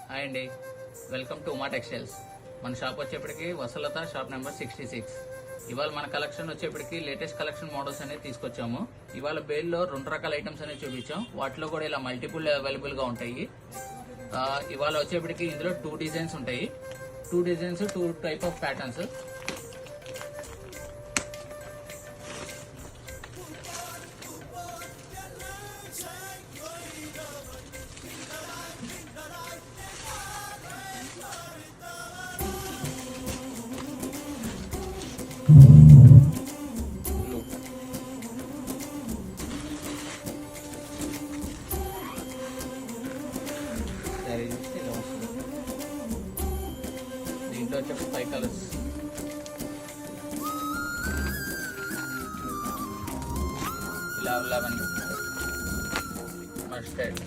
Hi అండి, welcome to Uma textiles. మన shop వచ్చేప్పటికి వసలత షాప్ నెంబర్ 66. ఇవాళ మన కలెక్షన్ వచ్చేప్పటికి లేటెస్ట్ కలెక్షన్ మోడల్స్ అనేది తీసుకొచ్చాము. ఇవాళ బేల్లో 2 రకాల ఐటమ్స్ అనేది చూపించాం. వాటిలో కూడా ఇలా మల్టిపుల్ అవైలబుల్గా ఉంటాయి. ఇవాళ వచ్చేప్పటికి ఇందులో 2 డిజైన్స్ ఉంటాయి. 2 డిజైన్స్, 2 టైప్ ఆఫ్ ప్యాటర్న్స్. దీంట్లో వచ్చేసి 5 కలర్స్. ఇలా 11 మస్టర్డ్,